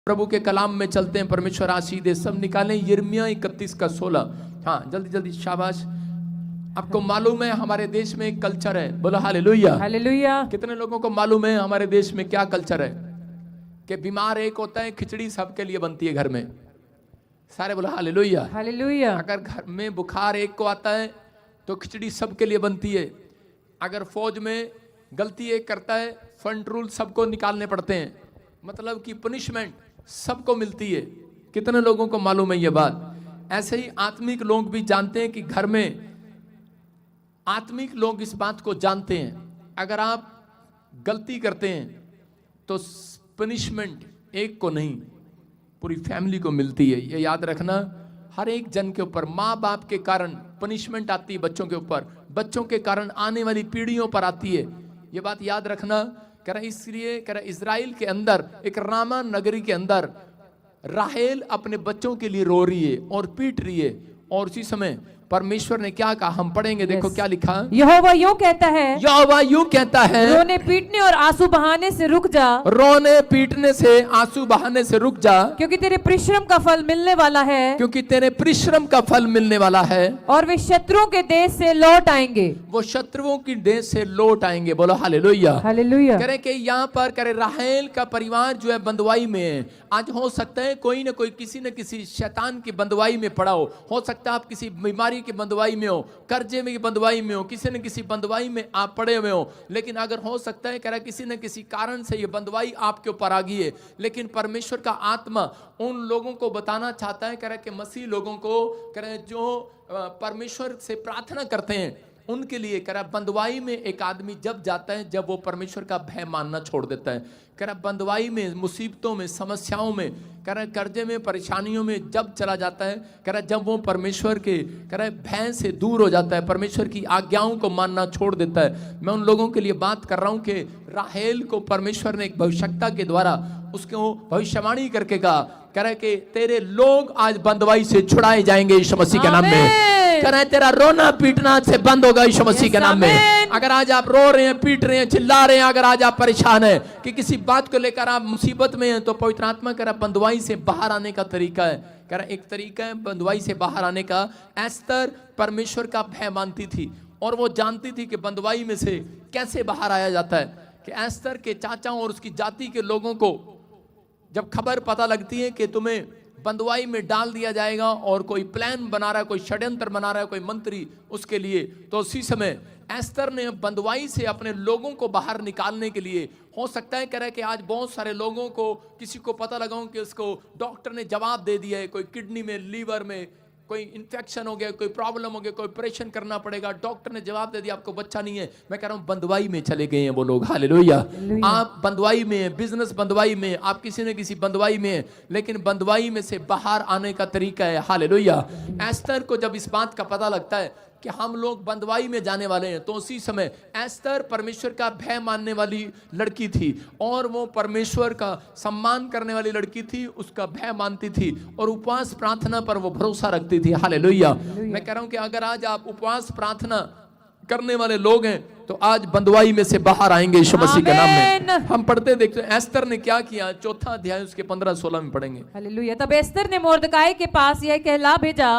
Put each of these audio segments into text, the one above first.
प्रभु के कलाम में चलते हैं। परमेश्वर आशीष दे। सब निकालें यिर्मयाह 31 का 16। हाँ जल्दी जल्दी, शाबाश। आपको मालूम है हमारे देश में एक कल्चर है, बोलो हालेलुया। हालेलुया। कितने लोगों को मालूम है हमारे देश में क्या कल्चर है? कि बीमार एक होता है, खिचड़ी सबके लिए बनती है घर में। सारे बोलो हालेलुया। हालेलुया। अगर घर में बुखार एक को आता है तो खिचड़ी सबके लिए बनती है। अगर फौज में गलती एक करता है, फंड रूल सबको निकालने पड़ते हैं, मतलब कि पनिशमेंट सबको मिलती है। कितने लोगों को मालूम है ये बात? ऐसे ही आत्मिक लोग भी जानते हैं कि घर में, आत्मिक लोग इस बात को जानते हैं, अगर आप गलती करते हैं तो पनिशमेंट एक को नहीं पूरी फैमिली को मिलती है। ये याद रखना, हर एक जन के ऊपर माँ बाप के कारण पनिशमेंट आती है, बच्चों के ऊपर, बच्चों के कारण आने वाली पीढ़ियों पर आती है। ये बात याद रखना। कह रहा इसलिए कह रहा इजराइल के अंदर एक रामा नगरी के अंदर राहेल अपने बच्चों के लिए रो रही है और पीट रही है, और उसी समय परमेश्वर ने क्या कहा, हम पढ़ेंगे। देखो क्या लिखा। यहोवा यूं कहता है, यहोवा यूं कहता है, रोने पीटने और आंसू बहाने से रुक जा, रोने पीटने से आंसू बहाने से रुक जा, क्योंकि तेरे परिश्रम का फल मिलने वाला है, क्योंकि तेरे परिश्रम का फल मिलने वाला है, और वे शत्रुओं के देश से लौट आएंगे, वो शत्रुओं की देश से लौट आएंगे। बोलो हालेलुया। हालेलुया। करे कि यहाँ पर करे राहेल का परिवार जो है बंदवाई में है। आज हो सकता है कोई ना कोई किसी न किसी शैतान की बंदवाई में पड़ा हो सकता है आप किसी बीमारी की बंदवाई में हो, कर्जे में की बंदवाई में हो, किसी न किसी बंदवाई में आप पड़े हुए हो। लेकिन अगर हो सकता है कह रहा किसी न किसी कारण से ये बंदवाई आपके ऊपर आ गई है, लेकिन परमेश्वर का आत्मा उन लोगों को बताना चाहता है, कह रहा कि मसीह लोगों को, कह रहे जो परमेश्वर से प्रार्थना करते हैं उनके लिए, कह रहा बंदवाई में एक आदमी जब जाता है, जब वो परमेश्वर का भय मानना छोड़ देता है, कह रहा बंदवाई में, मुसीबतों में, समस्याओं में, कह रहा कर्जे में, परेशानियों में जब चला जाता है, कह रहा जब वो परमेश्वर के, कह रहा भय से दूर हो जाता है, परमेश्वर की आज्ञाओं को मानना छोड़ देता है। मैं उन लोगों के लिए बात कर रहा हूं कि राहेल को परमेश्वर ने एक भविष्यता के द्वारा उसको भविष्यवाणी करके कहा, कह रहा कि तेरे लोग आज बंदवाई से छुड़ाए जाएंगे यीशु मसीह के नाम में। कह रहा है तेरा रोना पीटना से बंद होगा यीशु मसीह के नाम में। अगर आज आप रो रहे हैं, पीट रहे हैं, चिल्ला रहे हैं, अगर आज आप परेशान हैं कि किसी बात को लेकर आप मुसीबत में हैं, तो पवित्र आत्मा कह रहा बंदवाई से बाहर आने का तरीका है। कह रहा एक तरीका है बंदवाई से बाहर आने का। एस्तर परमेश्वर का भय मानती थी और वो जानती थी कि बंदवाई में से कैसे बाहर आया जाता है। कि एस्तर के चाचाओं और उसकी जाति के लोगों को जब खबर पता लगती है कि तुम्हें बंदवाई में डाल दिया जाएगा और कोई प्लान बना रहा है, कोई षड्यंत्र बना रहा है, कोई मंत्री उसके लिए, तो उसी समय एस्तर ने बंदवाई से अपने लोगों को बाहर निकालने के लिए, हो सकता है कह रहा है कि आज बहुत सारे लोगों को, किसी को पता लगा हो कि उसको डॉक्टर ने जवाब दे दिया है, कोई किडनी में, लीवर में कोई इन्फेक्शन हो गया, कोई प्रॉब्लम हो गया, कोई ऑपरेशन करना पड़ेगा, डॉक्टर ने जवाब दे दिया आपको बच्चा नहीं है। मैं कह रहा हूं बंदवाई में चले गए हैं वो लोग। हालेलुया। आप बंदवाई में, बिजनेस बंदवाई में, आप किसी न किसी बंदवाई में, लेकिन बंदवाई में से बाहर आने का तरीका है। हालेलुया। एस्तर को जब इस बात का पता लगता है कि हम लोग बंदवाई में जाने वाले हैं, तो उसी समय एस्तर परमेश्वर का भय मानने वाली लड़की थी और वो परमेश्वर का सम्मान करने वाली लड़की थी, उसका भय मानती थी और उपवास प्रार्थना पर वो भरोसा रखती थी। हालेलुया। मैं कह रहा हूं कि अगर आज आप उपवास प्रार्थना करने वाले लोग हैं तो आज बंदवाई में से बाहर आएंगे यीशु मसीह के नाम में। हम पढ़ते देखते हैं एस्तर ने क्या किया, चौथा अध्याय उसके 15-16 में पढ़ेंगे। हालेलुया। तब एस्तर ने मोर्दकाई के पास यह कहला भेजा,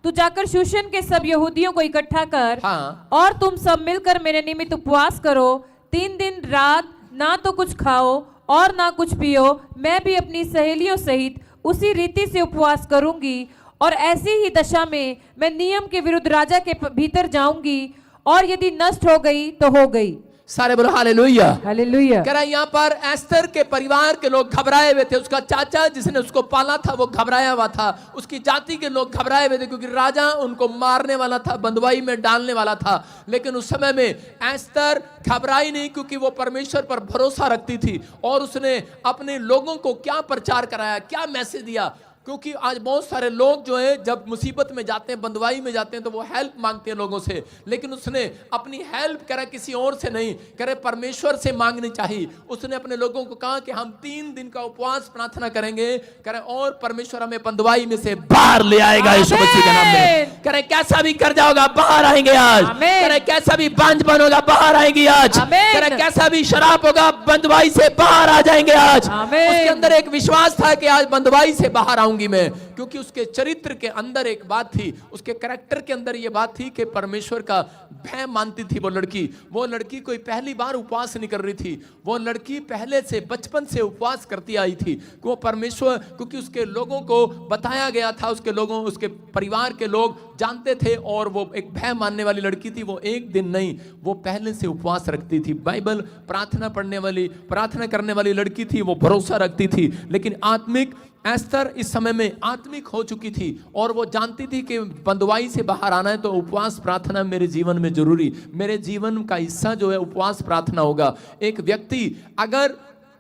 तू जाकर शूशन के सब यहूदियों को इकट्ठा कर, हाँ। और तुम सब मिलकर मेरे निमित्त उपवास करो, 3 दिन रात ना तो कुछ खाओ और ना कुछ पियो। मैं भी अपनी सहेलियों सहित उसी रीति से उपवास करूंगी, और ऐसी ही दशा में मैं नियम के विरुद्ध राजा के भीतर जाऊंगी, और यदि नष्ट हो गई तो हो गई। सारे बोलो हालेलुया। हालेलुया। कह रहा यहाँ पर एस्तर के परिवार के लोग घबराए हुए थे, उसका चाचा जिसने उसको पाला था वो घबराया हुआ था, उसकी जाति के लोग घबराए हुए थे क्योंकि राजा उनको मारने वाला था, बंदवाई में डालने वाला था। लेकिन उस समय में एस्तर घबराई नहीं क्योंकि वो परमेश्वर पर भरोसा रखती थी और उसने अपने लोगों को क्या प्रचार कराया, क्या मैसेज दिया। क्योंकि आज बहुत सारे लोग जो है जब मुसीबत में जाते हैं, बंदवाई में जाते हैं, तो वो हेल्प मांगते हैं लोगों से, लेकिन उसने अपनी हेल्प करे किसी और से नहीं करे, परमेश्वर से मांगनी चाहिए। उसने अपने लोगों को कहा कि हम 3 दिन का उपवास प्रार्थना करेंगे, करे और परमेश्वर हमें बंदवाई में से बाहर ले आएगा यीशु मसीह के नाम में। करे कैसा भी कर्जा होगा बाहर आएंगे आज, करे कैसा भी बांझपन होगा बाहर आएंगे आज, करे कैसा भी शराब होगा बंदवाई से बाहर आ जाएंगे आज। उसके अंदर एक विश्वास था कि आज बंदवाई से बाहर आऊंगी मैं, क्योंकि उसके चरित्र के अंदर एक बात थी, उसके कैरेक्टर के अंदर ये बात थी कि परमेश्वर का भय मानती थी वो लड़की। वो लड़की कोई पहली बार उपवास नहीं कर रही थी, वो लड़की पहले से बचपन से उपवास करती आई थी। वो परमेश्वर, क्योंकि उसके लोगों को बताया गया था, उसके लोगों, उसके परिवार के लोग जानते थे, और वो एक भय मानने वाली लड़की थी। वो एक दिन नहीं, वो पहले से उपवास रखती थी। बाइबल प्रार्थना पढ़ने वाली, प्रार्थना करने वाली लड़की थी, वो भरोसा रखती थी। लेकिन आत्मिक एस्तर इस समय में आत्मिक हो चुकी थी, और वो जानती थी कि बंदवाई से बाहर आना है तो उपवास प्रार्थना मेरे जीवन में जरूरी, मेरे जीवन का हिस्सा जो है उपवास प्रार्थना होगा। एक व्यक्ति अगर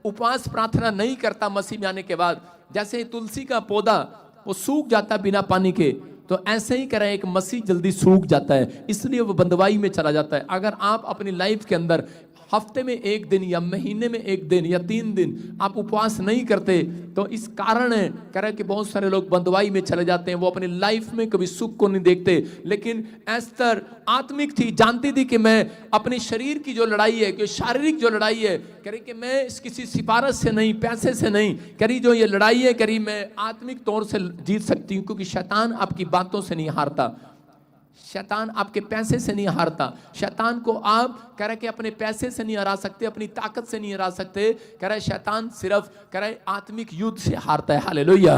उपवास प्रार्थना नहीं करता मसीह में आने के बाद, जैसे तुलसी का पौधा वो सूख जाता बिना पानी के, तो ऐसे ही करें एक मसीह जल्दी सूख जाता है, इसलिए वो बंदवाई में चला जाता है। अगर आप अपनी लाइफ के अंदर हफ्ते में 1 दिन या महीने में 1 दिन या 3 दिन आप उपवास नहीं करते, तो इस कारण है कह रहे कि बहुत सारे लोग बंदवाई में चले जाते हैं, वो अपनी लाइफ में कभी सुख को नहीं देखते। लेकिन एस्तर आत्मिक थी, जानती थी कि मैं अपनी शरीर की जो लड़ाई है, कि शारीरिक जो लड़ाई है, कह रही कि मैं किसी सिफारिश से नहीं, पैसे से नहीं, कह रही जो ये लड़ाई है, कह रही मैं आत्मिक तौर से जीत सकती हूँ, क्योंकि शैतान आपकी बातों से नहीं हारता, शैतान आपके पैसे से नहीं हारता। शैतान को आप कह रहे कि अपने पैसे से नहीं हरा सकते, अपनी ताकत से नहीं हरा सकते, कह रहे शैतान सिर्फ कह रहे आत्मिक युद्ध से हारता है। हालेलुया,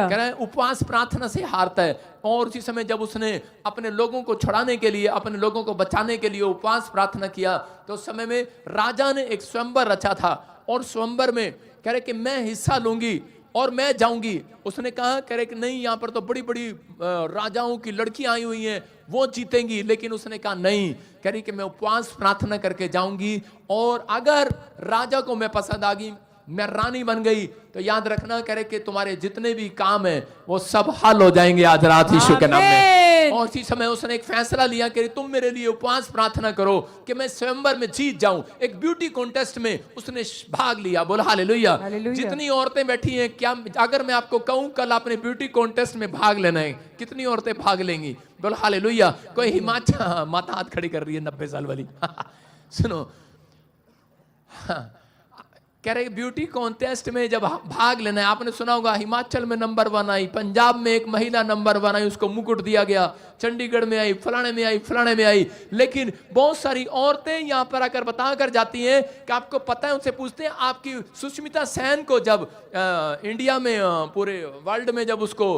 कह रहे उपवास प्रार्थना से हारता है। और उसी समय जब उसने अपने लोगों को छुड़ाने के लिए, अपने लोगों को बचाने के लिए उपवास प्रार्थना किया, तो उस समय में राजा ने एक स्वयंवर रचा था, और स्वयंवर में कह रहे कि मैं हिस्सा लूंगी और मैं जाऊंगी। उसने कहा कह रहे कि नहीं, यहाँ पर तो बड़ी बड़ी राजाओं की लड़कियां आई हुई हैं, वो जीतेंगी। लेकिन उसने कहा नहीं, कह रही कि मैं उपवास प्रार्थना करके जाऊंगी, और अगर राजा को मैं पसंद आ गई, मैं रानी बन गई, तो याद रखना कह रहे कि तुम्हारे जितने भी काम है वो सब हल हो जाएंगे आज रात यीशु के नाम में। और इसी समय उसने एक फैसला लिया कि तुम मेरे लिए उपवास प्रार्थना करो कि मैं स्वयंवर में जीत जाऊं। एक ब्यूटी कॉन्टेस्ट में उसने भाग लिया। बोला हालेलुया। जितनी औरतें बैठी हैं, क्या अगर मैं आपको कहूं कल आपने ब्यूटी कॉन्टेस्ट में भाग लेना है, कितनी औरतें भाग लेंगी? बोला हालेलुया। कोई हिमाचल माता हाथ खड़ी कर रही है 90 साल वाली सुनो, कह रहे ब्यूटी कॉन्टेस्ट में जब भाग लेना है, आपने सुना होगा हिमाचल में नंबर 1 आई, पंजाब में एक महिला नंबर 1 आई, उसको मुकुट दिया गया, चंडीगढ़ में आई, फलाने में आई, फलाने में आई। लेकिन बहुत सारी औरतें यहाँ पर आकर बता कर जाती हैं कि आपको पता है, उनसे पूछते हैं आपकी सुष्मिता सेन को जब इंडिया में पूरे वर्ल्ड में जब उसको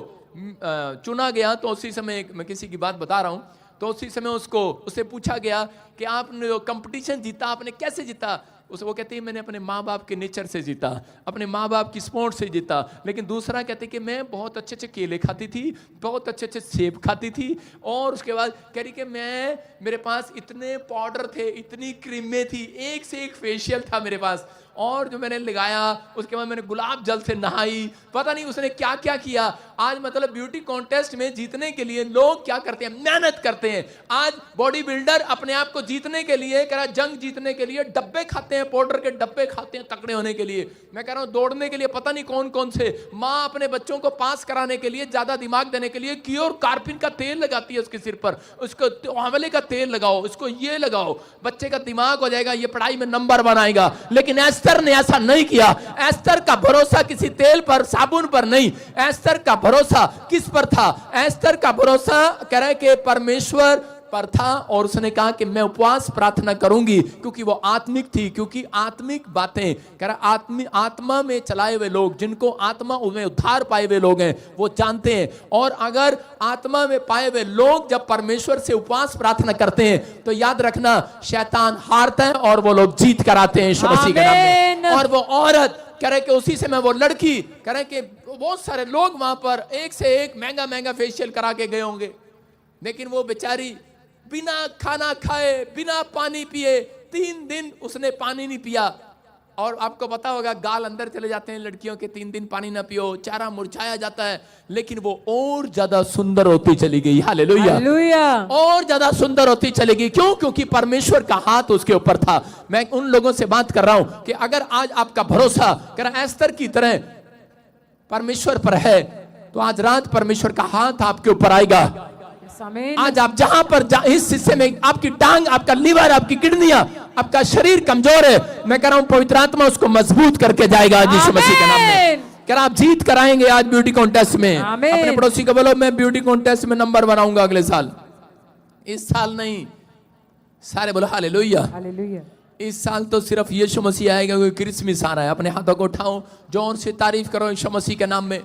चुना गया, तो उसी समय मैं किसी की बात बता रहा हूँ, तो उसी समय उससे पूछा गया कि आपने जो कंपटीशन जीता आपने कैसे जीता? वो कहती है मैंने अपने माँ बाप के नेचर से जीता, अपने माँ बाप की स्पोर्ट से जीता। लेकिन दूसरा कहते कि मैं बहुत अच्छे अच्छे केले खाती थी, बहुत अच्छे अच्छे सेब खाती थी, और उसके बाद कह रही कि मेरे पास इतने पाउडर थे, इतनी क्रीमें थी, एक से एक फेशियल था मेरे पास, और जो मैंने लगाया उसके बाद मैंने गुलाब जल से नहाई, पता नहीं उसने क्या क्या किया। आज मतलब ब्यूटी कॉन्टेस्ट में जीतने के लिए लोग क्या करते हैं? मेहनत करते हैं। आज बॉडी बिल्डर अपने आप को जीतने के लिए, कह रहा जंग जीतने के लिए डब्बे खाते हैं, पाउडर के डब्बे खाते हैं तगड़े होने के लिए। मैं कह रहा हूं दौड़ने के लिए पता नहीं कौन कौन से, माँ अपने बच्चों को पास कराने के लिए, ज्यादा दिमाग देने के लिए क्योर कार्पिन का तेल लगाती है उसके सिर पर, उसको आंवले का तेल लगाओ, उसको ये लगाओ, बच्चे का दिमाग हो जाएगा, ये पढ़ाई में नंबर 1 आएगा। लेकिन एस्तर ने ऐसा नहीं किया। एस्तर का भरोसा किसी तेल पर, साबुन पर नहीं, एस्तर का भरोसा किस पर था? एस्तर का भरोसा कह रहा है कि परमेश्वर पर था, और उसने कहा कि मैं उपवास प्रार्थना करूंगी, क्योंकि वो आत्मिक थी। क्योंकि आत्मिक बातें कह रहा आत्मा में चलाए हुए लोग, जिनको आत्मा में उद्धार पाए हुए लोग हैं, वो जानते हैं। और अगर आत्मा में पाए हुए लोग जब परमेश्वर से उपवास प्रार्थना करते हैं, तो याद रखना शैतान हारता है और वो लोग जीत कर आते हैं यीशु मसीह के नाम में। और वो औरत कह रहे कि उसी समय वो लड़की कह रहे कि बहुत सारे लोग वहां पर एक से एक महंगा महंगा फेशियल करा के गए होंगे, लेकिन वो बेचारी बिना खाना खाए, बिना पानी पिए, 3 दिन उसने पानी नहीं पिया। और आपको पता होगा गाल अंदर चले जाते हैं लड़कियों के, 3 दिन पानी ना पियो, चेहरा मुरझाया जाता है, लेकिन वो और ज्यादा सुंदर होती चली गई। Hallelujah, hallelujah. और ज्यादा सुंदर होती चली गई। क्यों? क्योंकि परमेश्वर का हाथ उसके ऊपर था। मैं उन लोगों से बात कर रहा हूं कि अगर आज आपका भरोसा कर एस्तर की तरह परमेश्वर पर है, तो आज रात परमेश्वर का हाथ आपके ऊपर आएगा। आमीन। आज आप जहां पर इस हिस्से में आपकी टांग, आपका लीवर, आपकी किडनियां, आपका शरीर कमजोर है, मैं कह रहा हूं पवित्र आत्मा उसको मजबूत करके जाएगा आज यीशु मसीह के नाम में। क्या आप जीत कराएंगे आज ब्यूटी कॉन्टेस्ट में? अपने पड़ोसी को बोलो, मैं ब्यूटी कॉन्टेस्ट में नंबर बनाऊंगा अगले साल। इस साल नहीं, सारे बोलो हालेलुया। हालेलुया। इस साल तो सिर्फ यीशु मसीह आएगा, क्योंकि क्रिसमस आ रहा है। अपने हाथों को उठाओ, जोर से तारीफ करो यीशु मसीह के नाम में।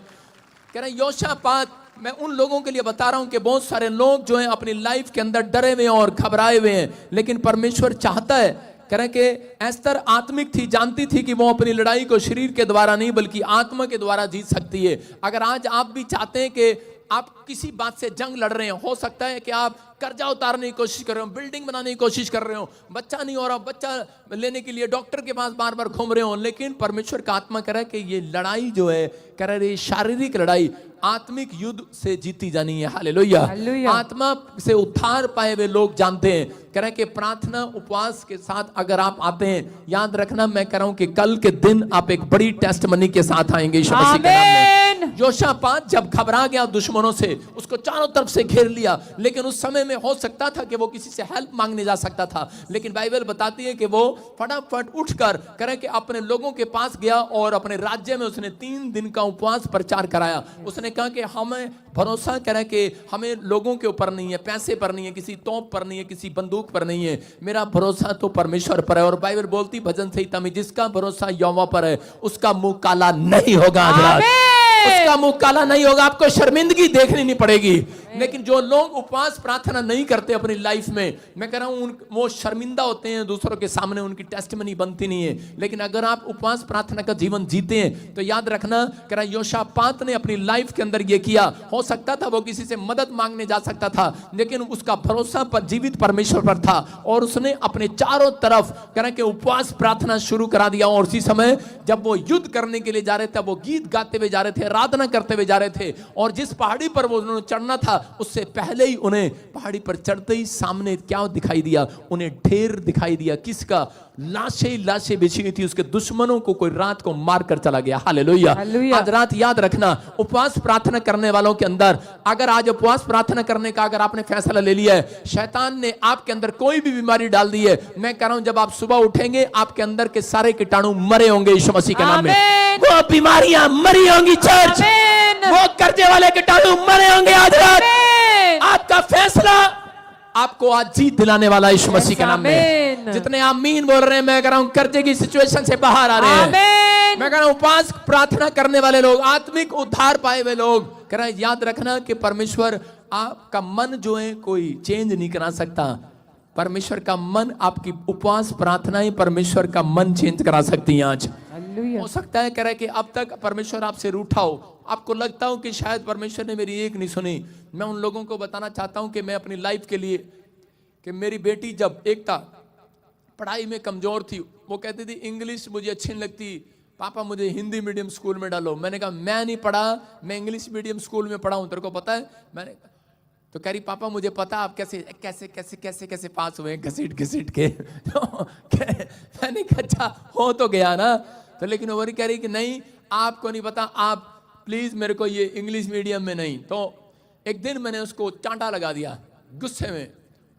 कह रहे योशापात, मैं उन लोगों के लिए बता रहा हूं कि बहुत सारे लोग जो हैं अपनी लाइफ के अंदर डरे हुए और घबराए हुए हैं, लेकिन परमेश्वर चाहता है। कह रहे कि एस्तर आत्मिक थी, जानती थी कि वो अपनी लड़ाई को शरीर के द्वारा नहीं बल्कि आत्मा के द्वारा जीत सकती है। अगर आज आप भी चाहते हैं कि आप किसी बात से जंग लड़ रहे हैं, हो सकता है कि आप कर्जा उतारने की कोशिश कर रहे हो, बिल्डिंग बनाने की कोशिश कर रहे हो, बच्चा नहीं हो रहा, बच्चा लेने के लिए डॉक्टर के पास बार बार घूम रहे हो, लेकिन परमेश्वर का आत्मा कह रहा है कि ये लड़ाई जो है, कह रहा है शारीरिक लड़ाई आत्मिक युद्ध से जीती जानी है। हालेलुया। आत्मा से उद्धार पाए हुए लोग जानते हैं। कह रहे हैं कि प्रार्थना उपवास के साथ अगर आप आते हैं, याद रखना मैं कह रहा हूं कि कल के दिन आप एक बड़ी टेस्टमनी के साथ आएंगे यीशु मसीह के नाम में। योशापात जब घबरा गया दुश्मनों से, उसको चारों तरफ से घेर लिया, लेकिन उस समय में हो सकता था कि वो किसी से हेल्प मांगने जा सकता था, लेकिन बाइबल बताती है कि वो फटाफट उठकर कह रहे कि अपने लोगों के पास गया और अपने राज्य में उसने 3 दिन का उपवास प्रचार कराया। उसने कहा कि हमें भरोसा करें कि हमें लोगों के ऊपर नहीं है, पैसे पर नहीं है, किसी तोप पर नहीं है, किसी बंदूक पर नहीं है, मेरा भरोसा तो परमेश्वर पर है। और बाइबल बोलती भजन संहिता में, जिसका भरोसा यहोवा पर है उसका मुंह काला नहीं होगा। आज रात उसका मुंह काला नहीं होगा, आपको शर्मिंदगी देखनी नहीं पड़ेगी। लेकिन जो लोग उपवास प्रार्थना नहीं करते अपनी लाइफ में, मैं कह रहा हूं वो शर्मिंदा होते हैं, दूसरों के सामने उनकी टेस्टिमनी बनती नहीं है। लेकिन अगर आप उपवास प्रार्थना का जीवन जीते हैं तो याद रखना, कह रहा योशापात ने अपनी लाइफ के अंदर ये किया। हो सकता था वो किसी से मदद मांगने जा सकता था, लेकिन उसका भरोसा पर जीवित परमेश्वर पर था और उसने अपने चारों तरफ कह रहा कि उपवास प्रार्थना शुरू करा दिया। और उसी समय जब वो युद्ध करने के लिए जा रहे थे, वो गीत गाते हुए जा रहे थे, आराधना करते हुए जा रहे थे, और जिस पहाड़ी पर वो उन्होंने चढ़ना था उससे पहले ही उन्हें पहाड़ी पर चढ़ते ही सामने क्या दिखाई दिया? उन्हें ढेर दिखाई दिया। किसका? लाशें ही लाशें बिछी हुई थी। उसके दुश्मनों को कोई रात को मार कर चला गया। हालेलुया। आज रात याद रखना, उपवास प्रार्थना करने वालों के अंदर, अगर आज उपवास प्रार्थना करने का अगर आपने फैसला ले लिया है, शैतान ने आपके अंदर कोई भी बीमारी डाल दी है, मैं कह रहा हूं जब आप सुबह उठेंगे आपके अंदर के सारे कीटाणु मरे होंगे यीशु मसीह के नाम में। वो बीमारियां मरी होंगी चर्च, वो कर्जे वाले कीटाणु मरे होंगे। आज रात आपका फैसला आपको आज जीत दिलाने वाला यीशु मसीह के नाम में। जितने आमीन बोल रहे हैं, मैं कह रहा हूं कर्जे की सिचुएशन से बाहर आ रहे हैं। मैं कह रहा हूं उपवास प्रार्थना करने वाले लोग, आत्मिक उद्धार पाए हुए लोग, कह रहा है याद रखना कि परमेश्वर आपका मन जो है कोई चेंज नहीं करा सकता। परमेश्वर का मन, आपकी उपवास प्रार्थनाएं परमेश्वर का मन चेंज करा सकती हैं। आज हो सकता है कह रहा है कि अब तक परमेश्वर आपसे रूठा हो, आपको लगता हो कि शायद परमेश्वर ने मेरी एक नहीं सुनी। मैं उन लोगों को बताना चाहता हूं कि मैं अपनी लाइफ के लिए, कि मेरी बेटी जब एक था पढ़ाई में कमजोर थी, वो कहती थी इंग्लिश मुझे अच्छी नहीं लगती, पापा मुझे हिंदी मीडियम स्कूल में डालो। मैंने कहा मैं नहीं पढ़ा, मैं इंग्लिश मीडियम स्कूल में पढ़ा हूं, तेरे को पता है? मैंने तो कह रही पापा मुझे पता आप कैसे कैसे कैसे कैसे कैसे पास हुए, घसीट घसीट के। तो मैंने कहा अच्छा हो तो गया ना। तो लेकिन वो कह रही कि नहीं आपको नहीं पता, आप प्लीज मेरे को ये इंग्लिश मीडियम में नहीं। तो एक दिन मैंने उसको चांटा लगा दिया गुस्से में,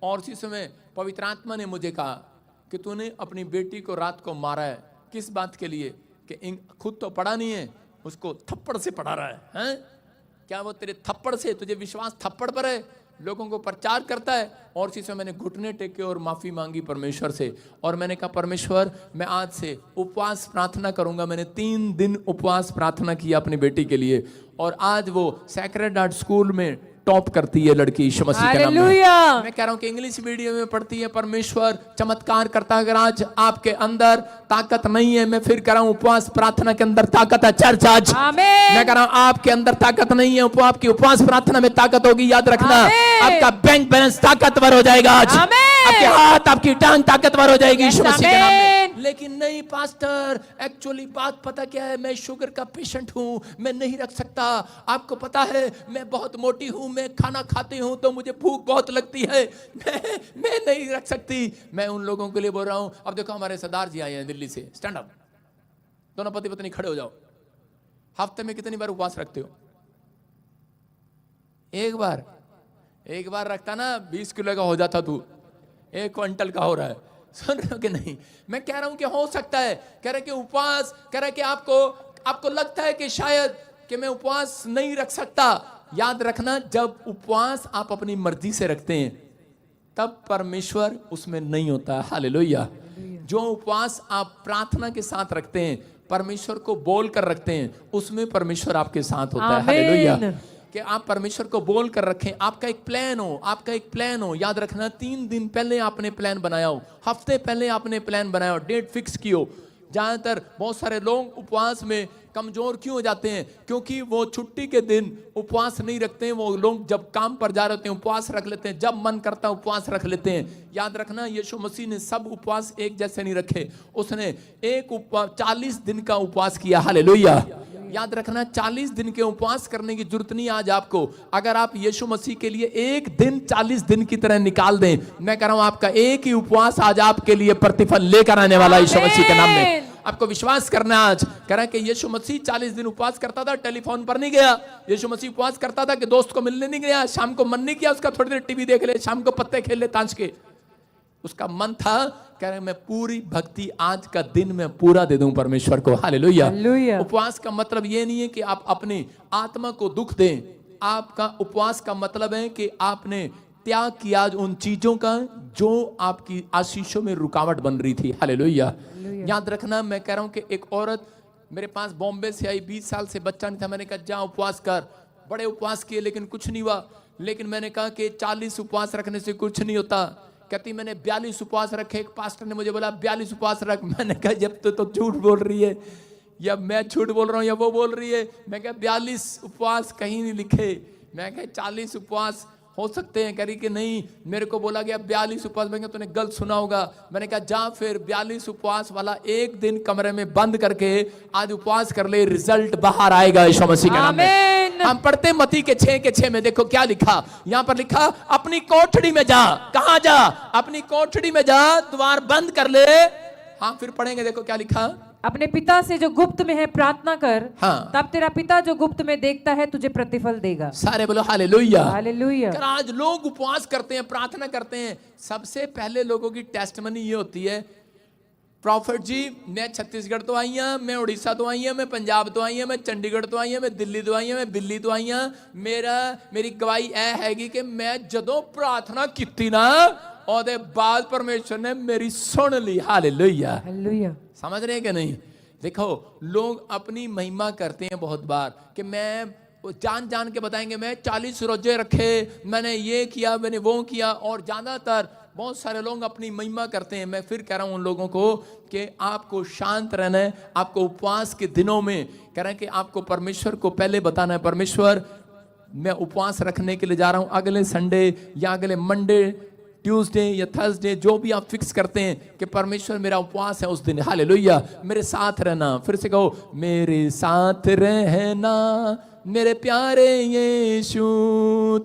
और उसी समय पवित्र आत्मा ने मुझे कहा कि तूने अपनी बेटी को रात को मारा है। किस बात के लिए? कि खुद तो पढ़ा नहीं है, उसको थप्पड़ से पढ़ा रहा है, हैं? क्या वो तेरे थप्पड़ से, तुझे विश्वास थप्पड़ पर है? लोगों को प्रचार करता है। और इसी समय मैंने घुटने टेके और माफी मांगी परमेश्वर से, और मैंने कहा परमेश्वर मैं आज से उपवास प्रार्थना करूंगा। मैंने 3 दिन उपवास प्रार्थना किया अपनी बेटी के लिए, और आज वो सैक्रेड हार्ट स्कूल में टॉप करती है लड़की यीशु मसीह के नाम में। मैं कह रहा हूं कि इंग्लिश मीडियम में पढ़ती है, परमेश्वर चमत्कार करता है। अगर आज आपके अंदर ताकत नहीं है, मैं फिर कह रहा हूं उपवास प्रार्थना के अंदर ताकत है। चर्च आज मैं कह रहा हूं आपके अंदर ताकत नहीं है, आपकी उपवास प्रार्थना में ताकत होगी। याद रखना आपका बैंक बैलेंस ताकतवर हो जाएगा। आज आपके हाथ आपकी टांग ताकतवर हो जाएगी यीशु मसीह के नाम में। लेकिन नहीं पास्टर, एक्चुअली बात पता क्या है, मैं शुगर का पेशेंट हूँ, मैं नहीं रख सकता। आपको पता है मैं बहुत मोटी हूँ, मैं खाना खाती हूँ तो मुझे भूख बहुत लगती है, मैं नहीं रख सकती। मैं उन लोगों के लिए बोल रहा हूँ। अब देखो हमारे सरदार जी आए हैं दिल्ली से, स्टैंड अप, दोनों पति पत्नी खड़े हो जाओ। हफ्ते में कितनी बार उपवास रखते हो? एक बार रखता ना 20 किलो का हो जाता, तू 1 क्विंटल का हो रहा है। सुन रहे हो कि नहीं? मैं कह रहा हूं कि हो सकता है, कह रहे कि उपवास, कह रहे कि आपको लगता है कि शायद कि मैं उपवास नहीं रख सकता। याद रखना, जब उपवास आप अपनी मर्जी से रखते हैं तब परमेश्वर उसमें नहीं होता। हालेलुया। जो उपवास आप प्रार्थना के साथ रखते हैं, परमेश्वर को बोल कर रखते हैं, उसमें परमेश्वर आपके साथ होता है। हालेलुया। कि आप परमेश्वर को बोल कर रखें, आपका एक प्लान हो। याद रखना, 3 दिन पहले आपने प्लान बनाया हो, हफ्ते पहले आपने प्लान बनाया हो, डेट फिक्स की हो। ज्यादातर बहुत सारे लोग उपवास में कमजोर क्यों हो जाते हैं? क्योंकि वो छुट्टी के दिन उपवास नहीं रखते हैं। वो लोग जब काम पर जा रहे होते हैं उपवास रख लेते हैं, जब मन करता है उपवास रख लेते हैं। याद रखना, यीशु मसीह ने सब उपवास एक जैसे नहीं रखे, उसने 40 दिन का उपवास किया। हालेलुया। याद रखना, 40 दिन के उपवास करने की जरूरत नहीं आज आपको। अगर आप यीशु मसीह के लिए एक दिन 40 दिन की तरह निकाल दें, मैं कह रहा हूं आपका एक ही उपवास आज आपके लिए प्रतिफल लेकर आने वाला यीशु मसीह के नाम में। आपको विश्वास करना है आज। कह रहा है कि यीशु मसीह 40 दिन उपवास करता था, टेलीफोन पर नहीं गया। यीशु मसीह उपवास करता था कि दोस्त को मिलने नहीं गया, शाम को मन नहीं किया उसका थोड़ी देर टीवी देख ले, शाम को पत्ते खेल ले ताश के। उसका मन था, कह रहे मैं पूरी भक्ति आज का दिन में पूरा दे दूं परमेश्वर को। हालेलुया। उपवास का मतलब ये नहीं है कि आप अपनी आत्मा को दुख दें। आपका उपवास का मतलब है कि आपने त्याग किया उन चीजों का जो आपकी आशीषों में रुकावट बन रही थी। हालेलुया। याद रखना, मैं कह रहा हूं कि एक औरत मेरे पास बॉम्बे से आई, 20 साल से बच्चा नहीं था। मैंने कहा जा उपवास कर। बड़े उपवास किए लेकिन कुछ नहीं हुआ। लेकिन मैंने कहा कि 40 उपवास रखने से कुछ नहीं होता। कहती मैंने 42 उपवास रखे। एक पास्टर ने मुझे बोला 42 उपवास रख। मैंने कहा जब तो झूठ बोल रही है, या मैं झूठ बोल रहा हूं या वो बोल रही है। मैं कहा 42 उपवास कहीं नहीं लिखे। मैं कहा 40 उपवास हो सकते हैं। कह रही कि नहीं, मेरे को बोला गया 42 उपवास। मैं तूने गलत सुना होगा। मैंने कहा जा फिर 42 उपवास वाला एक दिन कमरे में बंद करके आज उपवास कर ले, रिजल्ट बाहर आएगा यीशु मसीह के नाम में। हम पढ़ते मत्ती के 6 में, देखो क्या लिखा। यहां पर लिखा अपनी कोठड़ी में जा। कहां जा? अपनी कोठड़ी में जा, द्वार बंद कर ले। हाँ फिर पढ़ेंगे, देखो क्या लिखा। अपने पिता से जो गुप्त में है प्रार्थना कर, हाँ। तब तेरा पिता जो गुप्त में देखता है तुझे प्रतिफल देगा। सारे बोलो हालेलुया। हालेलुया। आज लोग उपवास करते हैं, प्रार्थना करते हैं। सबसे पहले लोगों की टेस्टमनी ये होती है, प्रॉफिट जी मैं छत्तीसगढ़ तो आई हूं, मैं उड़ीसा तो आई हूं, मैं पंजाब तो आई हूं, मैं चंडीगढ़ तो आई हूं, मैं दिल्ली तो आई हूं, मैं दिल्ली तो आई हूं। मेरी गवाही यह हैगी कि मैं जदों प्रार्थना की ना, और बाद परमेश्वर ने मेरी सुन ली। हालेलुया। हालेलुया। समझ रहे हैं कि नहीं? देखो लोग अपनी महिमा करते हैं बहुत बार कि मैं जान जान के बताएंगे मैं 40 रोजे रखे, मैंने ये किया, मैंने वो किया। और ज्यादातर बहुत सारे लोग अपनी महिमा करते हैं। मैं फिर कह रहा हूं उन लोगों को कि आपको शांत रहना है। आपको उपवास के दिनों में कह रहे हैं कि आपको परमेश्वर को पहले बताना है, परमेश्वर मैं उपवास रखने के लिए जा रहा हूं अगले संडे या अगले मंडे, ट्यूसडे या थर्सडे, जो भी आप फिक्स करते हैं कि परमेश्वर मेरा उपवास है उस दिन। हालेलुया। मेरे साथ रहना। फिर से कहो मेरे साथ रहना मेरे प्यारे यीशु,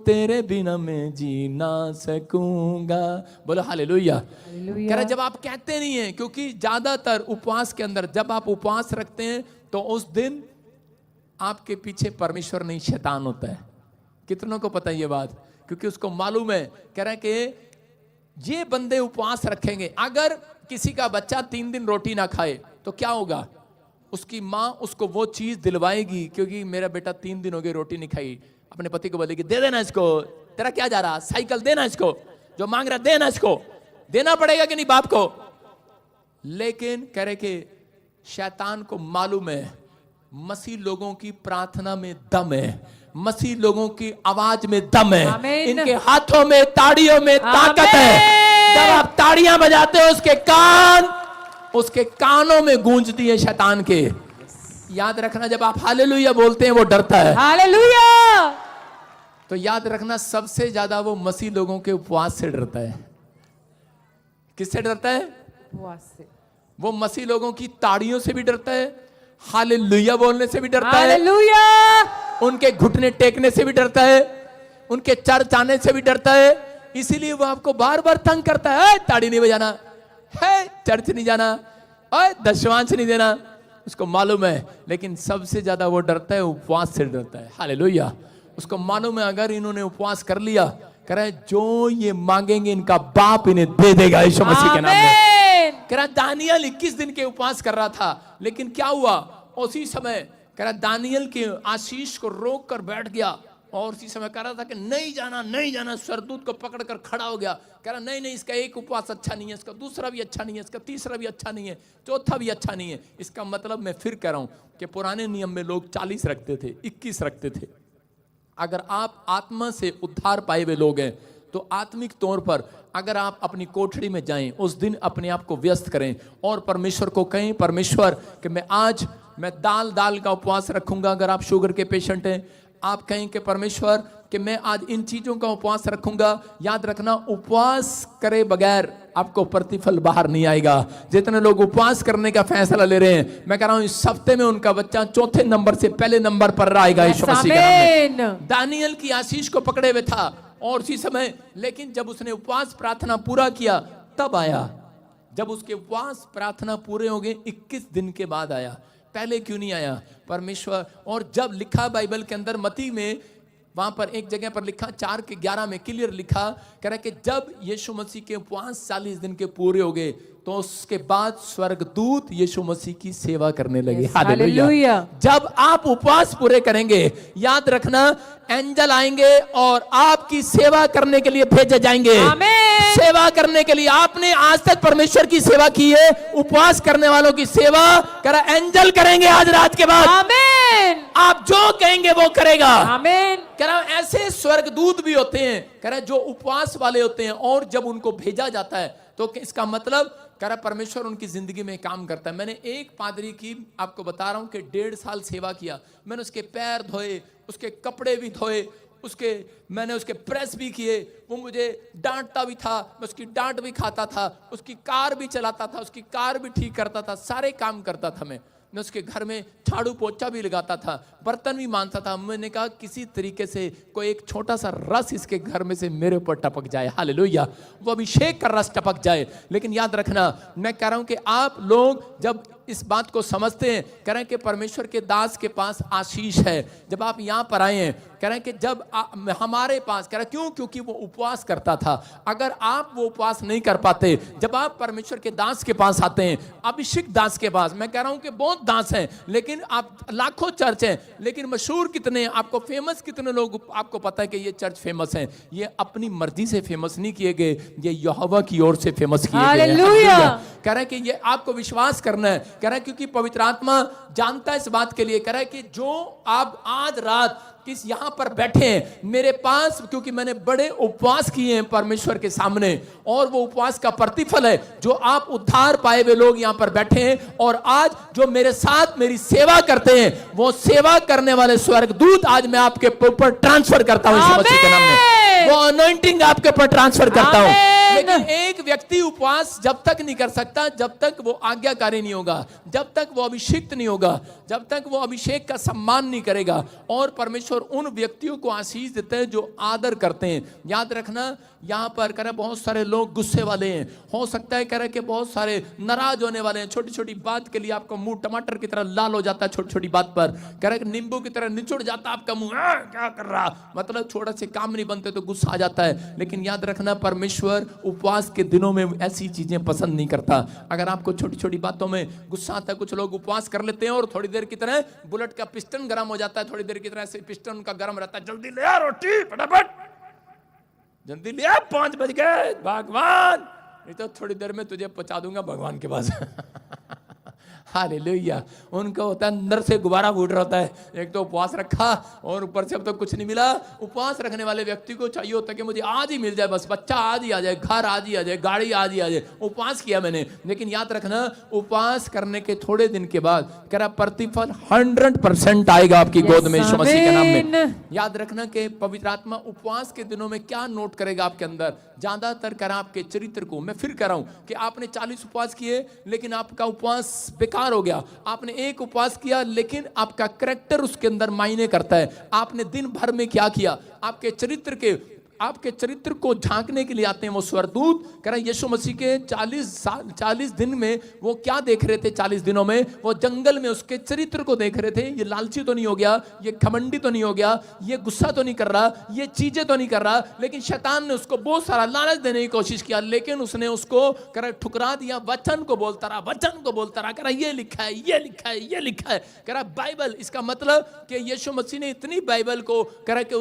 तेरे बिना मैं जी ना सकूंगा। बोलो हालेलुया। कह रहे जब आप कहते नहीं है, क्योंकि ज्यादातर उपवास के अंदर जब आप उपवास रखते हैं तो उस दिन आपके पीछे परमेश्वर नहीं शैतान होता है। कितनों को पता है ये बात? क्योंकि उसको मालूम है। कह रहे कि ये बंदे उपवास रखेंगे। अगर किसी का बच्चा 3 दिन रोटी ना खाए तो क्या होगा? उसकी माँ उसको वो चीज दिलवाएगी, क्योंकि मेरा बेटा 3 दिन हो गए रोटी नहीं खाई। अपने पति को बोलेगी दे देना इसको, तेरा क्या जा रहा, साइकिल देना इसको, जो मांग रहा देना इसको। देना पड़ेगा कि नहीं बाप को? लेकिन कह रहे कि शैतान को मालूम है मसीह लोगों की प्रार्थना में दम है, मसीह लोगों की आवाज में दम है, इनके हाथों में ताड़ियों में ताकत है। जब आप ताड़ियां बजाते हो उसके कानों में गूंजती है शैतान के। याद रखना जब आप हालेलुया बोलते हैं वो डरता है। हालेलुया। तो याद रखना सबसे ज्यादा वो मसीह लोगों के उपवास से डरता है। किससे डरता है? उपवास से। वो मसीह लोगों की ताड़ियों से भी डरता है, हालेलुया बोलने से भी डरता है, हालेलुया। उनके घुटने टेकने से भी डरता है, उनके चर्च आने से भी डरता है। इसीलिए वो आपको बार बार तंग करता है, ताड़ी नहीं बजाना है, चर्च नहीं जाना, दशमांश नहीं देना, उसको मालूम है। लेकिन सबसे ज्यादा वो डरता है, उपवास से डरता है। हालेलुया। उसको मालूम है अगर इन्होंने उपवास कर लिया, कह रहा है जो ये मांगेंगे इनका बाप इन्हें दे देगा यीशु मसीह के नाम में। आमीन। कह रहा दानियल 21 दिन के उपवास कर रहा था, लेकिन क्या हुआ, उसी समय कह रहा दानियल के आशीष को रोक कर बैठ गया, और उसी समय कह रहा था कि नहीं जाना नहीं जाना, सरदूत को पकड़ कर खड़ा हो गया। कह रहा नहीं नहीं, इसका एक उपवास अच्छा नहीं है, इसका दूसरा भी अच्छा नहीं है, इसका तीसरा भी अच्छा नहीं है, चौथा भी अच्छा नहीं है। इसका मतलब मैं फिर कह रहा हूं कि पुराने नियम में लोग 40 रखते थे, 21 रखते थे। अगर आप आत्मा से उद्धार पाए हुए लोग हैं तो आत्मिक तौर पर अगर आप अपनी कोठड़ी में जाएं, उस दिन अपने आप को व्यस्त करें और परमेश्वर को कहें, परमेश्वर कि मैं दाल का उपवास रखूंगा। अगर आप शुगर के पेशेंट हैं, आप कहें कि परमेश्वर कि मैं आज इन चीजों का उपवास रखूंगा। याद रखना, उपवास करे बगैर आपको प्रतिफल बाहर नहीं आएगा। जितने लोग उपवास करने का फैसला ले रहे हैं, मैं कह रहा हूं इस हफ्ते में उनका बच्चा चौथे नंबर से पहले नंबर पर आएगा यीशु मसीह के नाम में। दानियल की आशीष को पकड़े हुए था और उसी समय, लेकिन जब उसने उपवास प्रार्थना पूरा किया तब आया। जब उसके उपवास प्रार्थना पूरे हो गए 21 दिन के बाद आया, पहले क्यों नहीं आया परमेश्वर। और जब लिखा बाइबल के अंदर मत्ती में, वहां पर एक जगह पर लिखा 4:11 में क्लियर लिखा, कह रहा कि जब यीशु मसीह के उपवास 40 दिन के पूरे हो गए तो उसके बाद स्वर्गदूत यीशु मसीह की सेवा करने लगे। हालेलुया। जब आप उपवास पूरे करेंगे, याद रखना एंजल आएंगे और आपकी सेवा करने के लिए भेजे जाएंगे। सेवा करने के लिए आपने आज तक परमेश्वर की सेवा की है, उपवास करने वालों की सेवा करा एंजल करेंगे आज रात के बाद। आमीन। आप जो कहेंगे वो करेगा। आमीन। कह रहा ऐसे स्वर्गदूत भी होते हैं, कह रहा जो उपवास वाले होते हैं, और जब उनको भेजा जाता है तो इसका मतलब कह रहा परमेश्वर उनकी जिंदगी में काम करता है। मैंने एक पादरी की आपको बता रहा हूं कि 1.5 साल सेवा किया। मैंने उसके पैर धोए, उसके कपड़े भी धोए, मैंने उसके प्रेस भी किए। वो मुझे डांटता भी था, मैं उसकी डांट भी खाता था, उसकी कार भी चलाता था, उसकी कार भी ठीक करता था, सारे काम करता था। मैं उसके घर में झाड़ू पोछा भी लगाता था, बर्तन भी मांजता था। मैंने कहा किसी तरीके से कोई एक छोटा सा रस इसके घर में से मेरे ऊपर टपक जाए, हालेलुया, वो अभिषेक का रस टपक जाए। लेकिन याद रखना, मैं कह रहा हूं कि आप लोग जब इस बात को समझते हैं, कह रहे हैं कि परमेश्वर के दास के पास आशीष है। जब आप यहां पर आए हैं, कह रहे हैं कि जब हमारे पास, कह रहे क्यों, क्योंकि वो उपवास करता था। अगर आप वो उपवास नहीं कर पाते, जब आप परमेश्वर के दास के पास आते हैं, अभिषेक दास के पास, मैं कह रहा हूं कि बहुत दास हैं, लेकिन आप लाखों चर्च हैं, लेकिन मशहूर कितने हैं, आपको फेमस कितने लोग आपको पता है कि ये चर्च फेमस हैं। ये अपनी मर्जी से फेमस नहीं किए गए, ये यहोवा की ओर से फेमस किए गए। कह रहे हैं कि ये आपको विश्वास करना है, कह रहा है क्योंकि पवित्र आत्मा जानता है इस बात के लिए। कह रहा है कि जो आप आज रात किस यहां पर बैठे हैं मेरे पास, क्योंकि मैंने बड़े उपवास किए हैं परमेश्वर के सामने, और वो उपवास का प्रतिफल है जो आप उद्धार पाए हुए लोग यहां पर बैठे हैं। और आज जो मेरे साथ मेरी सेवा करते हैं, वो सेवा करने वाले स्वर्गदूत आज मैं आपके ऊपर ट्रांसफर करता हूं यीशु मसीह के नाम में। वो अनॉइंटिंग आपके ऊपर ट्रांसफर करता हूं। लेकिन एक व्यक्ति उपवास जब तक नहीं कर सकता जब तक वो आज्ञाकारी नहीं होगा, जब तक वो अभिषिक्त नहीं होगा, जब तक वो अभिषेक का सम्मान नहीं करेगा। और परमेश्वर उन व्यक्तियों को आशीष देते हैं जो आदर करते हैं। याद रखना, यहां पर कह रहे बहुत सारे लोग गुस्से वाले हैं, हो सकता है कह रहे कि बहुत सारे नाराज होने वाले हैं। छोटी छोटी बात के लिए आपका मुंह टमाटर की तरह लाल हो जाता है, छोटी छोटी बात पर कह रहे नींबू की तरह निचुड़ जाता है आपका मुंह, क्या कर रहा, मतलब छोटा से काम नहीं बनते तो गुस्सा आ जाता है। लेकिन याद रखना, परमेश्वर उपवास के दिनों में ऐसी चीजें पसंद नहीं करता। अगर आपको छोटी छोटी बातों में गुस्सा आता है, कुछ लोग उपवास कर लेते हैं और थोड़ी देर की तरह बुलेट का पिस्टन गर्म हो जाता है, थोड़ी देर की तरह से पिस्टन उनका गर्म रहता है, जल्दी ले आ रोटी फटाफट, जल्दी ले आ, 5 बज गए भगवान, नहीं तो थोड़ी देर में तुझे पहुंचा दूंगा भगवान के पास। हालेलुया। उनका होता है अंदर से गुब्बारा फूट रहा होता है। एक तो उपवास रखा और ऊपर से अब तो कुछ नहीं मिला। उपवास रखने वाले व्यक्ति को चाहिए होता है कि मुझे आज ही मिल जाए, बस बच्चा आज ही आ जाए, घर आज ही आ जाए, गाड़ी आज ही आ जाए। उपवास किया मैंने, लेकिन याद रखना उपवास करने के थोड़े दिन के बाद कह रहा प्रतिफल 100% आएगा आपकी गोद में यीशु मसीह के नाम में। याद रखना कि पवित्र आत्मा उपवास के दिनों में क्या नोट करेगा आपके अंदर, ज्यादातर कर आपके चरित्र को। मैं फिर कह रहा हूं कि आपने 40 उपवास किए लेकिन आपका उपवास बेकार हो गया। आपने एक उपवास किया लेकिन आपका कैरेक्टर उसके अंदर मायने करता है। आपने दिन भर में क्या किया, आपके चरित्र को झांकने के लिए आते हैं वो स्वर्गदूत। कह रहा यीशु मसीह के 40 दिन में वो क्या देख रहे थे। 40 दिनों में वो जंगल में उसके चरित्र को देख रहे थे। ये लालची तो नहीं हो गया, ये घमंडी तो नहीं हो गया, ये गुस्सा तो नहीं कर रहा, ये चीजें तो नहीं कर रहा। लेकिन शैतान ने उसको बहुत सारा लालच देने की कोशिश किया, लेकिन उसने उसको कह रहा ठुकरा दिया। वचन को बोलता रहा, वचन को बोलता रहा। कह रहा ये लिखा है, ये लिखा है, ये लिखा है। कह रहा बाइबल, इसका मतलब कि यीशु मसीह ने इतनी बाइबल को कह रहा कि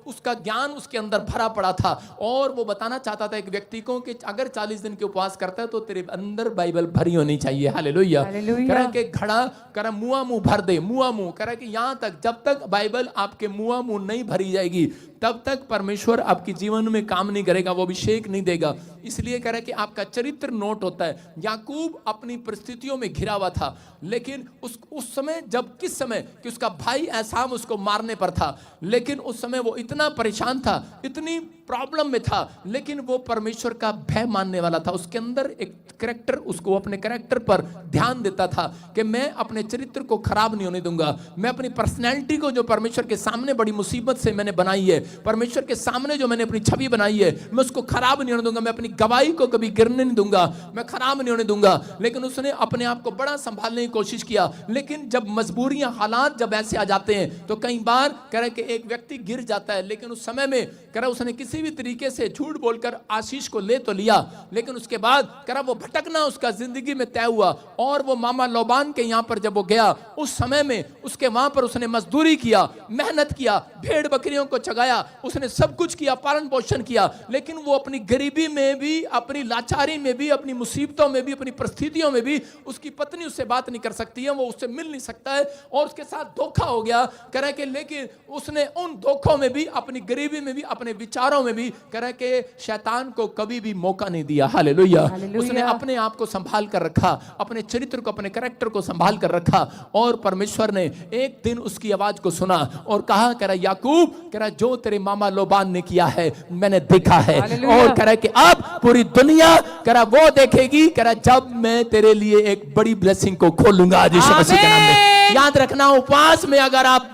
उसका ज्ञान उसके अंदर भरा पड़ा था। और वो बताना चाहता था एक व्यक्ति को कि अगर 40 दिन के उपवास करता है तो तेरे अंदर बाइबल भरी होनी चाहिए। हालेलुया। कह रहा कि घड़ा कह रहा मुआ मुंह भर दे, मुआ मुंह। कह रहा कि यहां तक जब तक बाइबल आपके मुआ मुंह नहीं भरी जाएगी तब तक परमेश्वर आपके जीवन में काम नहीं करेगा, वो अभिषेक नहीं देगा। इसलिए कह रहा है कि आपका चरित्र नोट होता है। याकूब अपनी परिस्थितियों में घिरा हुआ था, लेकिन उस समय जब किस समय कि उसका भाई एसाव उसको मारने पर था, लेकिन उस समय वो इतना परेशान था, इतनी प्रॉब्लम में था, लेकिन वो परमेश्वर का भय मानने वाला था। उसके अंदर एक कैरेक्टर, उसको अपने कैरेक्टर पर ध्यान देता था कि मैं अपने चरित्र को खराब नहीं होने दूंगा। मैं अपनी पर्सनैलिटी को जो परमेश्वर के सामने बड़ी मुसीबत से मैंने बनाई है, परमेश्वर के सामने जो मैंने अपनी छवि बनाई है, मैं उसको खराब नहीं होने दूंगा। मैं अपनी गवाही को कभी गिरने नहीं दूंगा, मैं खराब नहीं होने दूंगा। लेकिन उसने अपने आप को बड़ा संभालने की कोशिश किया। लेकिन जब मजबूरियां, हालात जब ऐसे आ जाते हैं तो कई बार कह रहे कि एक व्यक्ति गिर जाता है। लेकिन उस समय में कह रहा उसने किसी भी तरीके से झूठ बोलकर आशीष को ले तो लिया, लेकिन उसके बाद कह रहा वो भटकना उसका जिंदगी में तय हुआ। और वो मामा लोबान के यहाँ पर जब वो गया, उस समय में उसके वहां पर उसने मजदूरी किया, मेहनत किया, भेड़ बकरियों को चगाया, उसने सब कुछ किया, पालन पोषण किया। लेकिन वो अपनी गरीबी में भी, अपनी लाचारी में भी, अपनी मुसीबतों में भी, अपनी परिस्थितियों में भी उसकी पत्नी उससे बात नहीं कर सकती है, वो उससे मिल नहीं सकता है और उसके साथ धोखा हो गया। कह रहे कि लेकिन उसने उन धोखों में भी, अपनी गरीबी में भी, अपने विचारों में भी कह रहे कि शैतान को कभी भी मौका नहीं दिया। हालेलुया। उसने अपने आप को संभाल कर रखा, अपने चरित्र को, अपने कैरेक्टर को संभाल कर रखा। और परमेश्वर ने एक दिन उसकी आवाज को सुना और कहा, कह रहा याकूब, कह रहा जो तेरे मामा लोबान ने किया है मैंने देखा है। और कह रहा कि अब पूरी दुनिया कह रहा वो देखेगी, कह रहा जब मैं तेरे लिए एक बड़ी ब्लेसिंग को खोलूंगा यीशु मसीह के नाम में। याद रखना, उपवास में अगर आप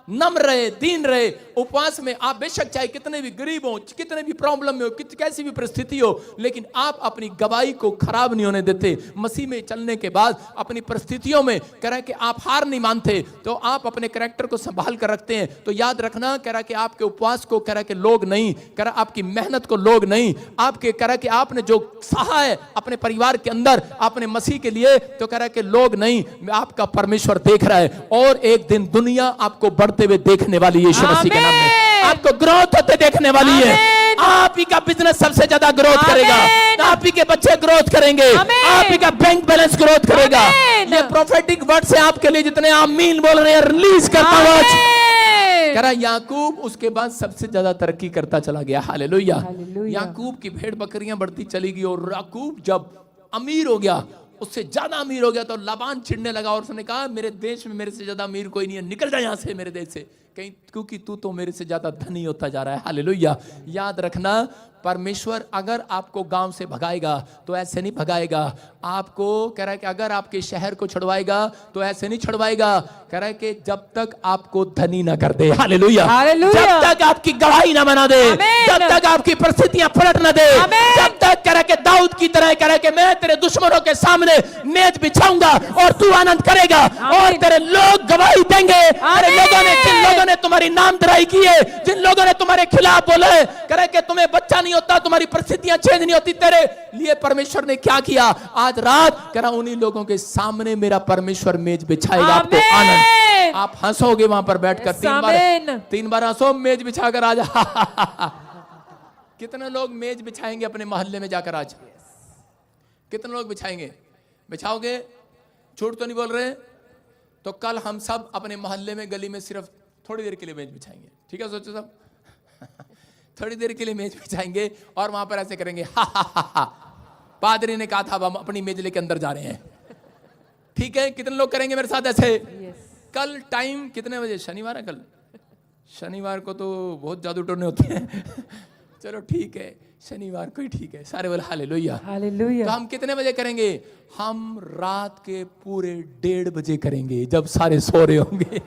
नम्र रहे, दीन रहे, उपवास में आप बेशक चाहे कितने भी गरीब हो, कितने भी प्रॉब्लम में हो, कैसी भी परिस्थिति हो, लेकिन आप अपनी गवाही को खराब नहीं होने देते। मसीह में चलने के बाद अपनी परिस्थितियों में कह रहा कि आप हार नहीं मानते, तो आप अपने कैरेक्टर को संभाल कर रखते हैं। तो याद रखना, कह रहा कि आपके उपवास को कह रहा कि लोग नहीं, कह रहा आपकी मेहनत को लोग नहीं, आपके कह रहा कि आपने जो सहा है अपने परिवार के अंदर आपने मसीह के लिए, तो कह रहा कि लोग नहीं, आपका परमेश्वर देख रहा है। और एक दिन दुनिया आपको बढ़ते हुए देखने वाली है यीशु मसीह के नाम में, आपको ग्रोथ होते देखने वाली है। आप ही का बिजनेस सबसे ज्यादा ग्रोथ करेगा, आप ही के बच्चे ग्रोथ करेंगे, आप ही का बैंक बैलेंस ग्रोथ करेगा। ये प्रोफेटिक वर्ड से आपके लिए जितने आमीन बोल रहे हैं, रिलीज करता हुआ कह रहा याकूब उसके बाद सबसे ज्यादा तरक्की करता चला गया। हालेलुया। याकूब की भेड़ बकरियां बढ़ती चली गई और याकूब जब अमीर हो गया, उससे ज्यादा अमीर हो गया, तो लाबान चिढ़ने लगा और उसने कहा मेरे देश में मेरे से ज्यादा अमीर कोई नहीं है, निकल जा यहां से मेरे देश से, कहीं क्योंकि तू तो मेरे से ज्यादा धनी होता जा रहा है। हालेलुया। याद रखना, परमेश्वर अगर आपको गांव से भगाएगा तो ऐसे नहीं भगाएगा। आपको कह रहा है कि अगर आपके शहर को छुड़वाएगा तो ऐसे नहीं छुड़वाएगा। कह रहा है कि जब तक आपको धनी ना कर दे, हालेलुया, जब तक आपकी गवाही ना बना दे, जब तक आपकी परिस्थितियां पलट ना दे, जब तक कह रहा है कि दाऊद की तरह कह रहा है कि मैं तेरे दुश्मनों के सामने मेज बिछाऊंगा और तू आनंद करेगा और तेरे लोग गवाही देंगे। अरे लोगों ने, जिन लोगों ने तुम्हारी नामधराई की है, जिन लोगों ने तुम्हारे खिलाफ बोला है, कह रहा है कि तुम्हें बच्चा नहीं होता, तुम्हारी परिस्थितियां चेंज नहीं होती, तेरे लिए परमेश्वर ने क्या किया, आज रात कह रहा उन्हीं लोगों के सामने मेरा परमेश्वर मेज बिछाएगा। आपको आनंद, आप हंसोगे वहां पर बैठकर, तीन बार हंसो, मेज बिछाकर आज। कितने लोग मेज बिछाएंगे अपने मोहल्ले में जाकर आज? कितने लोग बिछाएंगे? बिछाओगे? झूठ तो नहीं बोल रहे? तो कल हम सब अपने मोहल्ले में गली में सिर्फ थोड़ी देर के लिए मेज बिछाएंगे, ठीक है? सोचो सब थोड़ी देर के लिए मेज बिछाएंगे और वहां पर ऐसे करेंगे, हा हा हा हा, पादरी ने कहा था अब हम अपनी मेज लेके अंदर जा रहे हैं, ठीक है? कितने लोग करेंगे मेरे साथ ऐसे? कल टाइम कितने बजे? शनिवार है कल, शनिवार को तो बहुत जादू टोने होते हैं चलो ठीक है, शनिवार को ही ठीक है, सारे बोले हालेलुया। हालेलुया। तो हम कितने बजे करेंगे? हम रात के पूरे 1:30 बजे करेंगे, जब सारे सो रहे होंगे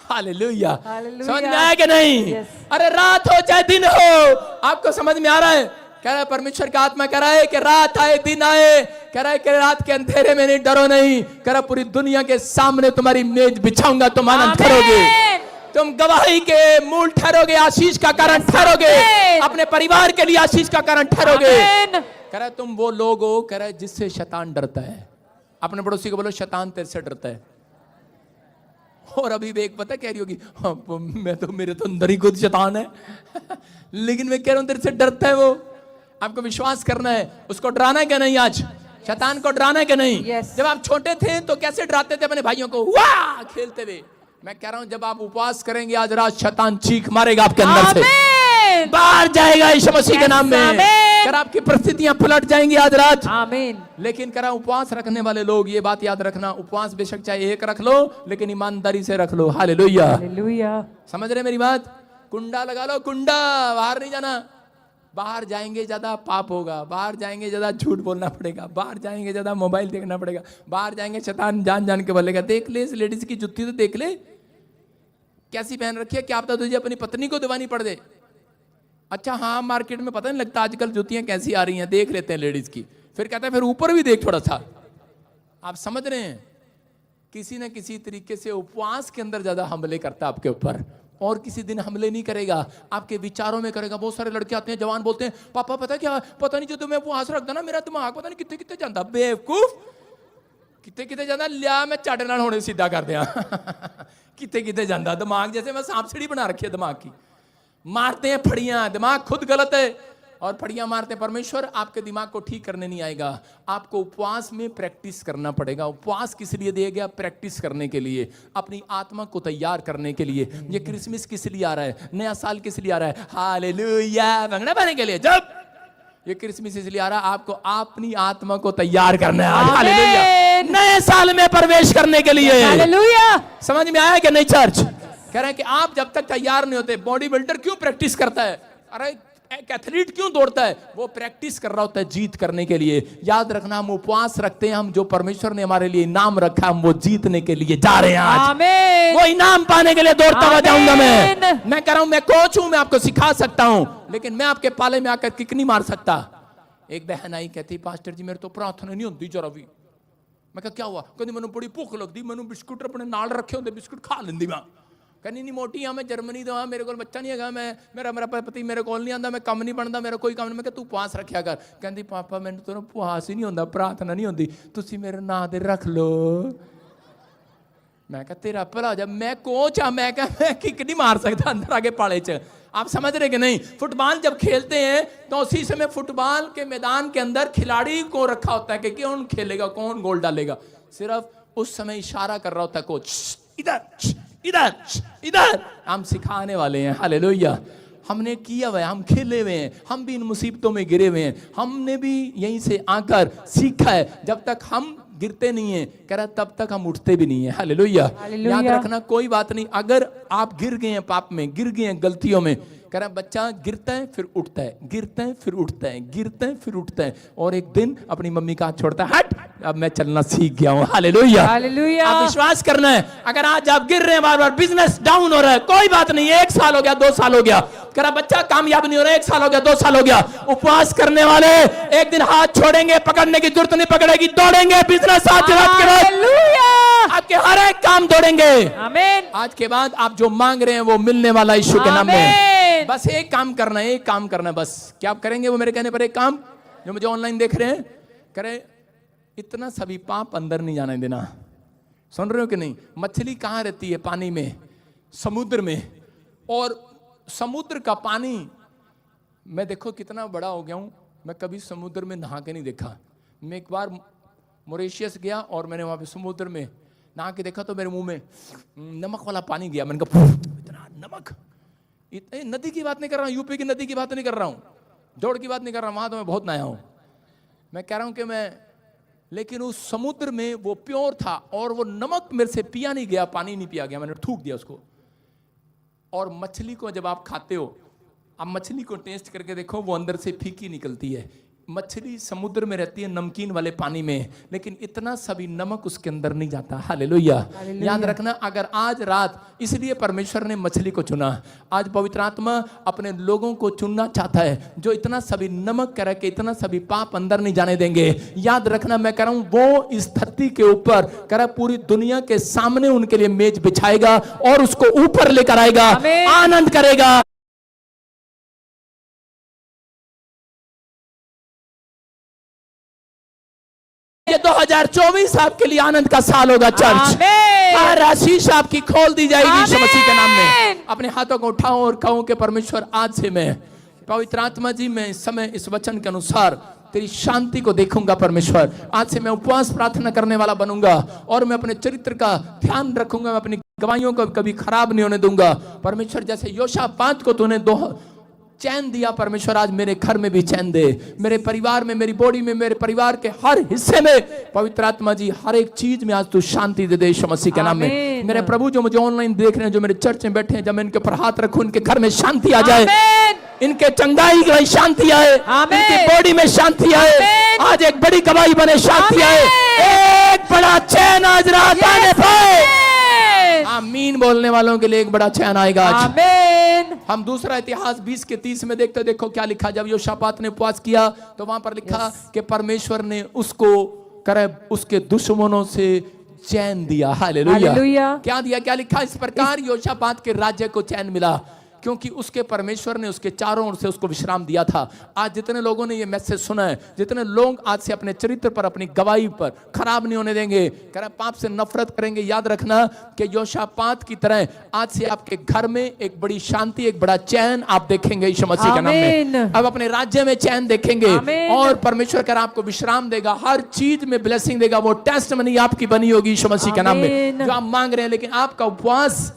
हालेलुया। हालेलुया। समझ में आया कि नहीं? अरे रात हो चाहे दिन हो, आपको समझ में आ रहा है? कह रहा है परमेश्वर का आत्मा कह रहा है कि रात आए दिन आए, कह रहा है कि रात के अंधेरे में नहीं डरो नहीं, कह रहा पूरी दुनिया के सामने तुम्हारी मेज बिछाऊंगा, तुम आनंद करोगे, तुम गवाही के मूल ठहरोगे, आशीष का कारण ठहरोगे, अपने परिवार के लिए आशीष का कारण ठहरोगे। कह रहा है तुम वो लोग हो, कह रहा है जिससे शैतान डरता है। अपने पड़ोसी को बोलो शैतान तेरे से डरता है। और अभी एक पता कह रही होगी, हाँ, मैं तो मेरे तो अंदर ही खुद शैतान है लेकिन मैं कह रहा हूं तेरे से डरता है वो। आपको विश्वास करना है, उसको डराना है क्या नहीं? आज शैतान को डराना है क्या नहीं? जब आप छोटे थे तो कैसे डराते थे अपने भाइयों को, वाह खेलते हुए। मैं कह रहा हूं जब आप उपवास करेंगे आज रात, शैतान चीख मारेगा आपके अंदर से, बाहर जाएगा यीशु मसीह के नाम में। कर आपकी परिस्थितियां पलट जाएंगी आज रात, आमीन। लेकिन करा उपवास रखने वाले लोग ये बात याद रखना, उपवास बेशक चाहे एक रख लो लेकिन ईमानदारी से रख लो। Hallelujah, hallelujah. समझ रहे मेरी बात? कुंडा लगा लो, कुंडा, बाहर नहीं जाना। बाहर जाएंगे ज्यादा पाप होगा, बाहर जाएंगे ज्यादा झूठ बोलना पड़ेगा, बाहर जाएंगे ज्यादा मोबाइल देखना पड़ेगा, बाहर जाएंगे शैतान जान जान के बोलेगा देख ले इस लेडीज की जुत्ती तो देख ले कैसी पहन रखी है, क्या पता तुझे अपनी पत्नी को दिवानी पड़ दे। अच्छा हाँ, मार्केट में पता नहीं लगता आजकल जुतियां कैसी आ रही हैं, देख लेते हैं लेडीज की, फिर कहते हैं फिर ऊपर भी देख थोड़ा सा। आप समझ रहे हैं? किसी न किसी तरीके से उपवास के अंदर ज्यादा हमले करता है आपके ऊपर, और किसी दिन हमले नहीं करेगा, आपके विचारों में करेगा। बहुत सारे लड़के आते हैं जवान, बोलते हैं पापा पता क्या, पता नहीं जो तुम्हें उपवास रखता ना मेरा दिमाग पता नहीं कितने कितने जाता, बेवकूफ कितने कितने जाता, लिया मैं चाटे नाल होने सीधा कर दिया कितने कितने जाता दिमाग, जैसे मैं सांप सीढ़ी बना रखी है दिमाग की। मारते हैं फड़ियां, दिमाग खुद गलत है और फड़ियां मारते हैं। परमेश्वर आपके दिमाग को ठीक करने नहीं आएगा, आपको उपवास में प्रैक्टिस करना पड़ेगा। उपवास किस लिए दिया गया? प्रैक्टिस करने के लिए, अपनी आत्मा को तैयार करने के लिए। ये क्रिसमस किस लिए आ रहा है? नया साल किस लिए आ रहा है? हालेलुया, भंगड़ा पाने के लिए। जब ये क्रिसमस इसलिए आ रहा है आपको अपनी आत्मा को तैयार करना है, हालेलुया, नए साल में प्रवेश करने के लिए। हालेलुया, समझ में आया कि नहीं चर्च? कह रहे हैं कि आप जब तक तैयार नहीं होते, बॉडी बिल्डर क्यों प्रैक्टिस करता है? अरे एक एथलीट क्यों दौड़ता है? वो प्रैक्टिस कर रहा होता है जीत करने के लिए। याद रखना, हम उपवास रखते हैं, हम जो परमेश्वर ने हमारे लिए इनाम रखा हम वो जीतने के लिए जा रहे हैं आज। वो इनाम पाने के लिए दौड़ता हुआ जाऊंगा। मैं कह रहा हूं मैं कोच हूं, मैं आपको सिखा सकता हूं, लेकिन मैं आपके पाले में आकर किक नहीं मार सकता। एक बहन आई, कहती पास्टर जी मेरे तो प्रार्थना नहीं होती जरा भी। मैं कहा क्या हुआ? कहती मैंने बड़ी भूख लगती, मैंने बिस्कुट अपने नाल रखे होंगे, बिस्कुट खा लेंदी मैं। कहनी नहीं मोटी हाँ, मैं जर्मनी तो हाँ, मेरे को बच्चा नहीं है, मैं मेरा पति मेरे को नहीं आता, मैं कम नहीं बनता, मेरा कोई काम नहीं। मैं कहा तू उपवास रखिया कर। कहती पापा मैंने तो उपवास ही नहीं होता, प्रार्थना नहीं होती, तुसी मेरे नाम दे रख लो। मैं कहा तेरा भला जब मैं कोच हाँ, मैं कहा मैं किक नहीं मार सकता अंदर आगे पाले च। आप समझ रहे कि नहीं? फुटबॉल जब खेलते हैं तो उसी समय फुटबॉल के मैदान के अंदर खिलाड़ी को रखा होता है कि कौन खेलेगा, कौन गोल डालेगा। सिर्फ उस समय इशारा कर रहा होता है कोच, इधर इधर इधर। हम सिखाने वाले हैं, हालेलुया। हमने किया हुआ है, हम खेले हुए हैं, हम भी इन मुसीबतों में गिरे हुए हैं, हमने भी यहीं से आकर सीखा है। जब तक हम गिरते नहीं है, कह रहा तब तक हम उठते भी नहीं है। हालेलुया। याद रखना कोई बात नहीं, अगर आप गिर गए हैं पाप में, गिर गए हैं गलतियों में, कह रहा बच्चा गिरता है फिर उठता है, गिरता है फिर उठता है, गिरता है फिर उठता है, और एक दिन अपनी मम्मी का हाथ छोड़ता है, हट अब मैं चलना सीख गया हूँ। Hallelujah, hallelujah. आप विश्वास करना है, अगर आज आप गिर रहे हैं बार बार, बिजनेस डाउन हो रहा है, कोई बात नहीं, 1 साल हो गया, 2 साल हो गया, कह रहा बच्चा कामयाब नहीं हो रहा, 1 साल हो गया, 2 साल हो गया, उपवास करने वाले एक दिन हाथ छोड़ेंगे, पकड़ने की जरूरत नहीं पकड़ेगी, दौड़ेंगे, बिजनेस आज आपके हर एक काम दौड़ेंगे। आमीन। आज के बाद आप जो मांग रहे हैं वो मिलने वाला यीशु के नाम में। बस एक काम करना है, एक काम करना है बस। क्या आप करेंगे वो मेरे कहने पर? एक काम जो मुझे ऑनलाइन देख रहे हैं, करे इतना सभी पाप अंदर नहीं जाने देना। सुन रहे हो कि नहीं? मछली कहाँ रहती है? पानी में, समुद्र में। और समुद्र का पानी, मैं देखो कितना बड़ा हो गया हूं, मैं कभी समुद्र में नहा के नहीं देखा। मैं एक बार मॉरिशस गया और मैंने वहाँ पे समुद्र में नहा के देखा तो मेरे मुंह में नमक वाला पानी गया। मैंने कहा इतना नमक, इतने नदी की बात नहीं कर रहा हूँ, यूपी की नदी की बात नहीं कर रहा हूँ, जोड़ की बात नहीं कर रहा हूँ, वहाँ तो मैं बहुत नहाया हूँ। मैं कह रहा हूँ कि लेकिन उस समुद्र में वो प्योर था और वो नमक मेरे से पिया नहीं गया, पानी नहीं पिया गया, मैंने थूक दिया उसको। और मछली को जब आप खाते हो, आप मछली को टेस्ट करके देखो, वो अंदर से फीकी निकलती है। मछली समुद्र में रहती है नमकीन वाले पानी में, लेकिन इतना सभी नमक उसके अंदर नहीं जाता। हालेलुया। याद रखना, अगर आज रात, इसलिए परमेश्वर ने मछली को चुना, आज पवित्र आत्मा अपने लोगों को चुनना चाहता है जो इतना सभी नमक कह के इतना सभी पाप अंदर नहीं जाने देंगे। याद रखना, मैं कह रहा हूं वो इस धरती के ऊपर कह रहा पूरी दुनिया के सामने उनके लिए मेज बिछाएगा और उसको ऊपर लेकर आएगा, आनंद करेगा। ये 2024 आपके लिए आनंद का साल होगा चर्च। हर आशीष आपकी खोल दी जाएगी यीशु मसीह के नाम में। अपने हाथों को उठाओ और कहो कि परमेश्वर आज से मैं, पवित्र आत्मा जी, मैं इस समय इस वचन के अनुसार तेरी शांति को देखूंगा। परमेश्वर आज से मैं उपवास प्रार्थना करने वाला बनूंगा और मैं अपने चरित्र का ध्यान रखूंगा, मैं अपनी गवाहियों को कभी खराब नहीं होने दूंगा। परमेश्वर जैसे योशापात को तूने चैन दिया, परमेश्वर आज मेरे घर में भी चैन दे, मेरे परिवार में, मेरी बॉडी में, मेरे परिवार के हर हिस्से में पवित्र आत्मा जी हर एक चीज में आज तू शांति दे दे यीशु मसीह के नाम में। मेरे प्रभु जो मुझे ऑनलाइन देख रहे हैं, जो मेरे चर्च में बैठे हैं, जब मैं इनके ऊपर हाथ रखूं इनके घर में शांति आ जाए, इनके चंगाई की शांति आए, इनकी बॉडी में शांति आए, आज एक बड़ी गवाही बने, शांति आए, एक बड़ा चैन आज रात आने पाए। आमीन बोलने वालों के लिए एक बड़ा चैन आएगा आज। हम दूसरा इतिहास 20 के 30 में देखते, देखो क्या लिखा। जब योशापात ने उपवास किया तो वहां पर लिखा कि परमेश्वर ने उसको उसके दुश्मनों से चैन दिया। हालेलुया। क्या दिया, क्या लिखा? इस प्रकार योशापात के राज्य को चैन मिला क्योंकि उसके परमेश्वर ने उसके चारों ओर से उसको विश्राम दिया था। आज जितने लोगों ने ये मैसेज सुना है, जितने लोग आज से अपने चरित्र पर, अपनी गवाही पर खराब नहीं होने देंगे, पाप से नफरत करेंगे, याद रखना कि योशापात की तरह आज से आपके घर में एक बड़ी शांति, एक बड़ा चैन आप देखेंगे यीशु मसीह के नाम में। अब अपने राज्य में चैन देखेंगे और परमेश्वर कर आपको विश्राम देगा, हर चीज में ब्लेसिंग देगा। वो टेस्टमनी आपकी बनी होगी यीशु मसीह के नाम में, जो आप मांग रहे हैं। लेकिन आपका उपवास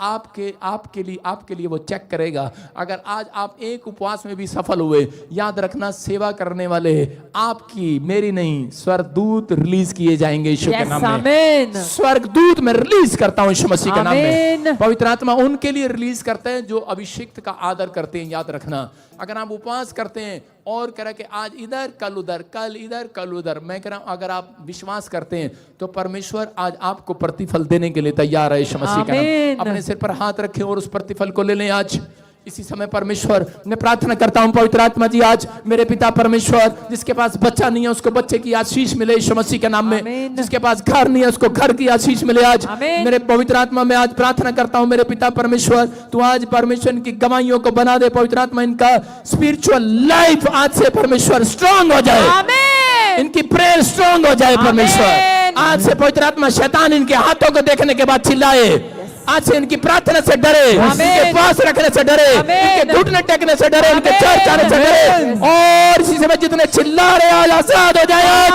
आपके लिए वो चेक करेगा। अगर आज आप एक उपवास में भी सफल हुए, याद रखना सेवा करने वाले आपकी, मेरी नहीं, स्वर्गदूत रिलीज किए जाएंगे यीशु के नाम में। स्वर्गदूत मैं रिलीज करता हूं यीशु मसीह के नाम में। पवित्र आत्मा उनके लिए रिलीज करते हैं जो अभिषिक्त का आदर करते हैं। याद रखना, अगर आप उपवास करते हैं और कह रहा कि आज इधर कल उधर, कल इधर कल उधर, मैं कह रहा हूं अगर आप विश्वास करते हैं तो परमेश्वर आज आपको प्रतिफल देने के लिए तैयार है यीशु मसीह का नाम। अपने सिर पर हाथ रखें और उस प्रतिफल को ले लें आज इसी समय। परमेश्वर मैं प्रार्थना करता हूं पवित्र आत्मा जी, आज मेरे पिता परमेश्वर, जिसके पास बच्चा नहीं है उसको बच्चे की आशीष मिले यीशु मसीह के नाम में, जिसके पास घर नहीं है उसको घर की आशीष मिले आज। मेरे पवित्र आत्मा मैं आज प्रार्थना करता हूं मेरे पिता परमेश्वर, तू आज परमेश्वर की गवाहियों को बना दे। पवित्र आत्मा इनका स्पिरिचुअल लाइफ आज से परमेश्वर स्ट्रांग हो जाए, इनकी प्रेयर स्ट्रांग हो जाए परमेश्वर। आज से पवित्र आत्मा शैतान इनके हाथों को देखने के बाद चिल्लाए, आज से इनकी प्रार्थना से डरे, इनके पास रखने से डरे, इनके घुटने टेकने से डरे, इनके चर्च आने से डरे। और इसी समय जितने चिल्ला रहे आज आजाद हो जाए आज,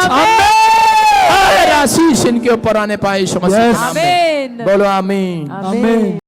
आशीष इनके ऊपर आने पाए यीशु मसीह के नाम में। बोलो आमीन।